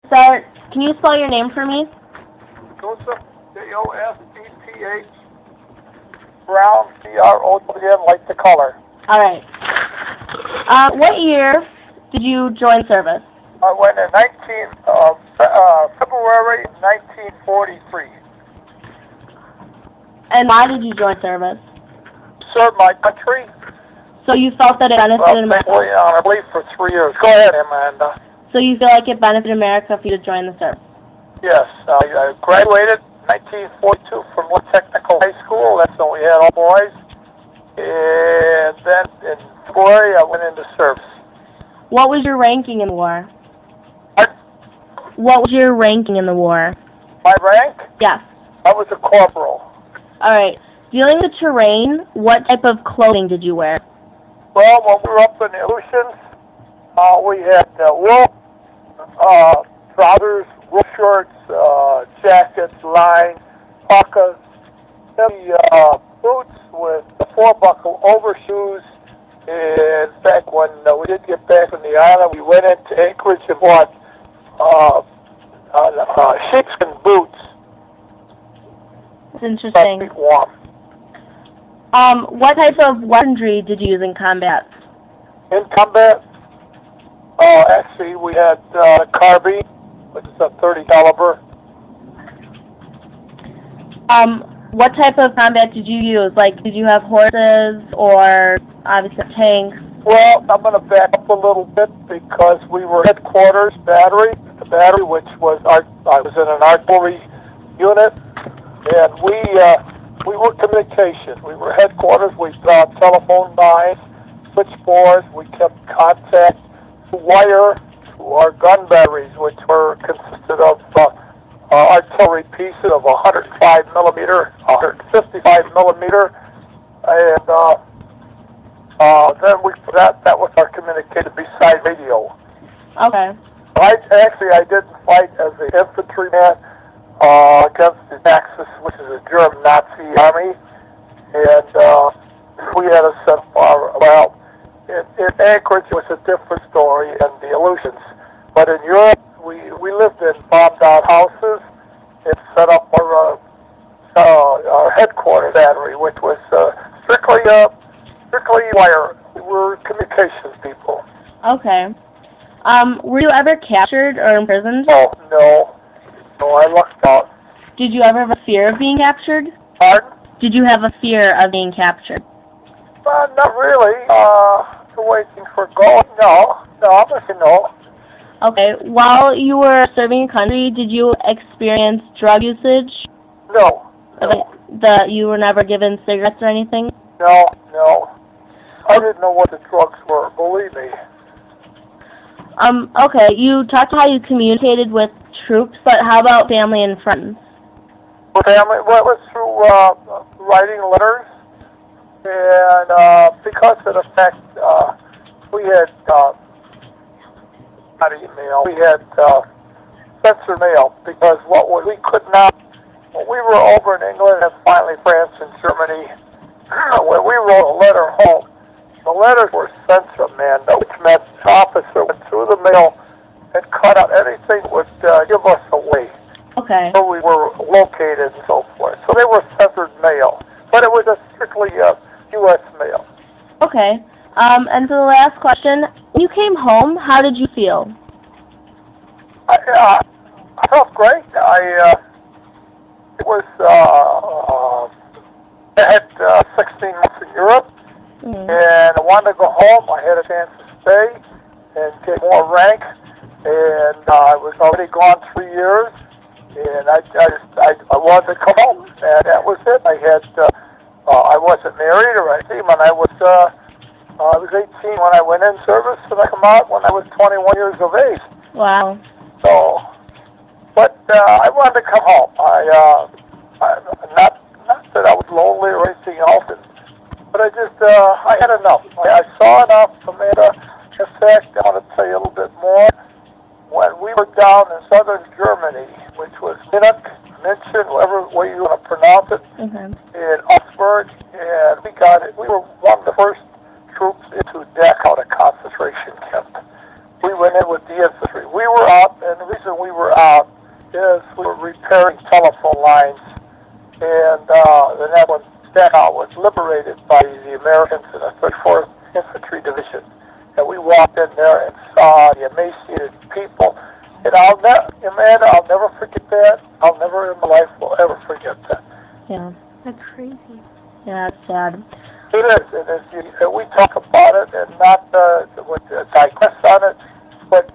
Start. Can you spell your name for me? Joseph, Joseph, Brown, Brown, like the color. All right. What year did you join service? I went in February 1943. And why did you join service? Served my country. So you felt that it benefited America? I believe for 3 years. Go ahead, Amanda. So you feel like it benefited America for you to join the service? Yes. I graduated in 1942 from Technical High School. That's when we had all boys. And then in February, I went into service. What was your ranking in the war? What? What was your ranking in the war? My rank? Yes. I was a corporal. All right. Dealing with terrain, what type of clothing did you wear? Well, when we were up in the Aleutians, we had wool, trousers, wool shorts, jackets, line, parkas, heavy boots with 4-buckle overshoes. In fact, when we did get back from the island, we went into Anchorage and bought sheepskin boots. That's interesting. Keep warm. What type of weaponry did you use in combat? In combat, actually, we had carbine, which is a .30 caliber. What type of combat did you use? Like, did you have horses or obviously tanks? Well, I'm going to back up a little bit because we were headquarters battery, the battery, which was I was in an artillery unit, and we were communication. We were headquarters. We got telephone lines, switchboards. We kept contact wire to our gun batteries, which were consisted of artillery pieces of 105 millimeter, 155 millimeter, and then that was our communicator beside radio. Okay. I didn't fight as an infantryman against the Axis, which is a German Nazi army, and we had a set well, in Anchorage it was a different story, and the Aleutians, but in Europe we lived in bombed out houses and set up our headquarters battery, which was strictly wire. We were communications people. Okay. Were you ever captured or imprisoned? No, I lucked out. Did you ever have a fear of being captured? Pardon? Did you have a fear of being captured? Not really. Waiting for gold. No, I'm going to say no. Okay. While you were serving your country, did you experience drug usage? No. You were never given cigarettes or anything? No. I didn't know what the drugs were, believe me. Okay, you talked about how you communicated with troops, but how about family and friends? Family, well, it was through writing letters, and because of the fact we had not email, we had censored mail, because we could not, when we were over in England and finally France and Germany, when we wrote a letter home, the letters were censored, which meant the officer went through the mail and cut out anything that would give us away. Okay. Where we were located and so forth. So they were censored mail, but it was a strictly U.S. mail. Okay. And for the last question, when you came home, how did you feel? I felt great. I had 16 months in Europe, and I wanted to go home. I had a chance to stay and get more rank, and I was already gone 3 years, and I wanted to come home, and that was it. I wasn't married or anything. When I was 18 when I went in service, and I come out when I was 21 years of age. Wow. So, but I wanted to come home. Not that I was lonely or anything else, but I had enough. I saw enough, Amanda. In fact, I want to tell you a little bit more. When we were down in southern Germany, which was München, whatever way you want to pronounce it, in Augsburg, and we were one of the first troops into Dachau, a concentration camp. We went in with the infantry. We were out, and the reason we were out is we were repairing telephone lines, and then when Dachau was liberated by the Americans in the 34th Infantry Division, and we walked in there and saw the emaciated people. And Amanda, I'll never forget that. I'll never in my life will ever forget that. Yeah, that's crazy. Yeah, it's sad. It is, and we talk about it and not digress on it, but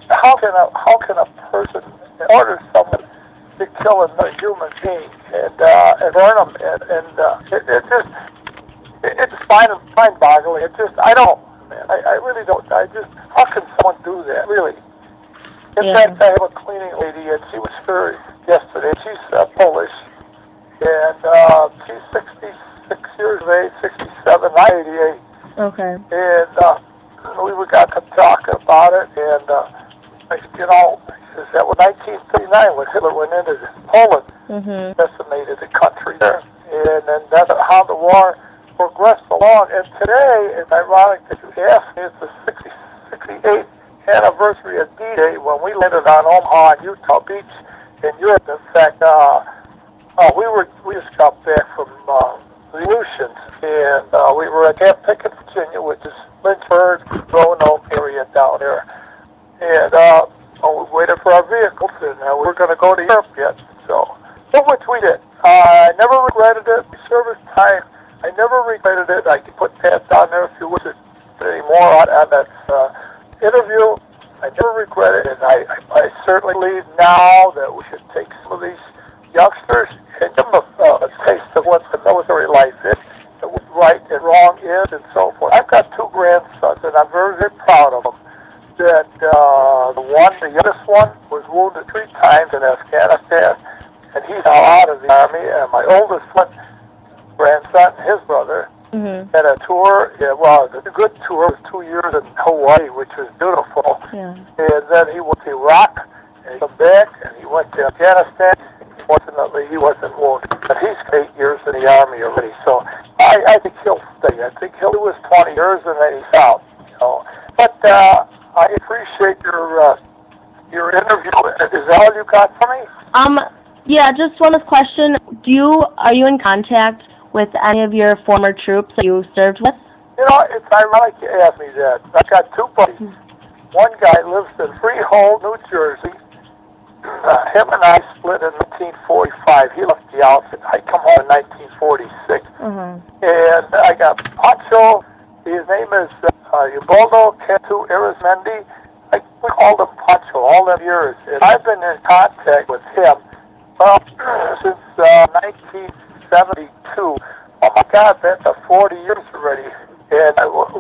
how can a person order someone to kill another human being and burn them it's mind-boggling. I don't, man. I really don't. How can someone do that? Really? In fact, I have a cleaning lady, and she was here yesterday. She's Polish, and she's 66 years of age, 67, I'm 88. Okay. And we got to talking about it, and that was 1939 when Hitler went into Poland, decimated the country there, and then that's how the war progressed along. And today, it's ironic that you asked me, it's the 68th anniversary of D-Day when we landed on Omaha and Utah Beach in Europe. In fact, we just got back from the Aleutians, and we were at Camp Pickett, Virginia, which is Lynchburg, Roanoke area down there. And we waited for our vehicles, and we were going to go to Europe yet. So, which we did. I never regretted it. Service time, I never regretted it. I could put that down there if you wish it anymore on that interview. I never regret it, and I certainly believe now that we should take some of these youngsters and give them a taste of what the military life is, and what right and wrong is, and so forth. I've got 2 grandsons, and I'm very, very proud of them. That the youngest one, was wounded 3 times in Afghanistan, and he's now out of the Army. And my oldest one, grandson, his brother, had a tour. Yeah, well, it was a good tour. It was 2 years in Hawaii, which was beautiful. Yeah. And then he went to Iraq, and he came back, and he went to Afghanistan. Fortunately, he wasn't wounded, but he's 8 years in the Army already. So I think he'll stay. I think he was 20 years, and then he's out. But I appreciate your interview. Is that all you got for me? Yeah, just one question. Are you in contact with any of your former troops that you served with? It's ironic you asked me that. I got 2 buddies. One guy lives in Freehold, New Jersey. Him and I split in 1945. He left the outfit. I come home in 1946. And I got Pancho. His name is Ubaldo Cantu Arizmendi. We called him Pancho all them years. And I've been in contact with him since 1972. Oh my God, that's 40 years already. And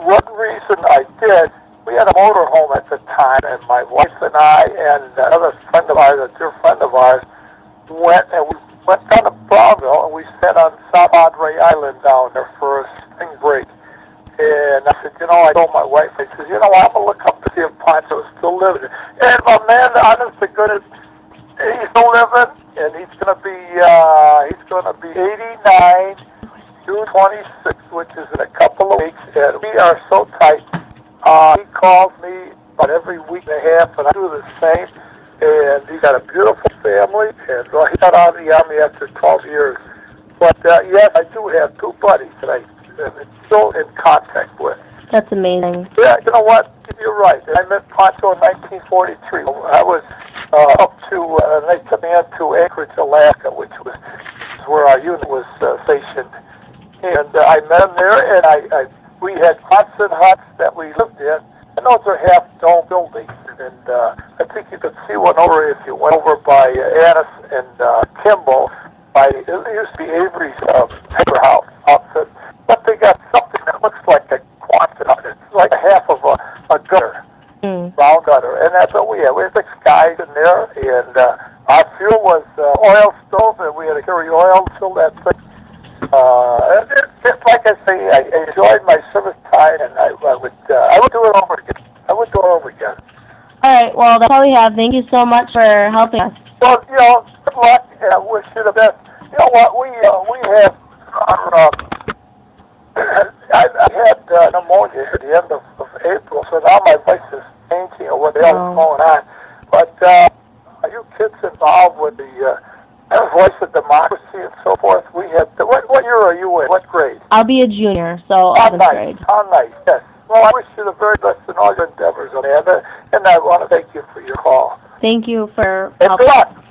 one reason I did, we had a motorhome at the time, and my wife and I and another friend of ours, a dear friend of ours, went down to Brownsville, and we sat on South Padre Island down there for a spring break. And I said, I told my wife, I said, I'm going to look up to see if Pancho's still living. And my man, honest to goodness, he's still living, and he's going to be 89, June 26th, which is in a couple of weeks, and we are so tight. He calls me about every week and a half, and I do the same. And he's got a beautiful family, and he got out of the Army after 12 years. But yes, I do have 2 buddies that I'm still in contact with. That's amazing. Yeah, you know what? You're right. I met Pancho in 1943. I was up to, they took me up to Anchorage, Alaska, which was where our unit was stationed. And I met him there, and we had Hudson huts that we lived in, and those are half-dome buildings. And I think you could see one over if you went over by Annis and Kimball. It used to be Avery's paper house outfit, but they got something that looks like a Quonset hut. It's like a half of a gutter, round gutter, and that's what we had. We had 6 guys in there, and our fuel was oil stove, and we had to carry oil to fill that thing. Like I say, I enjoyed my service time, and I would do it over again. I would do it over again. All right, well, that's all we have. Thank you so much for helping us. Well, good luck, and I wish you the best. You know what, we have I had pneumonia at the end of April, so now my voice is changing or what the hell is going on. But kids involved with the voice of democracy and so forth. We had, what year are you in? What grade? I'll be a junior, so How 11th nice. grade. How nice, yes. Well, I wish you the very best in all your endeavors, Amanda, and I want to thank you for your call. Thank you for And helping. good luck.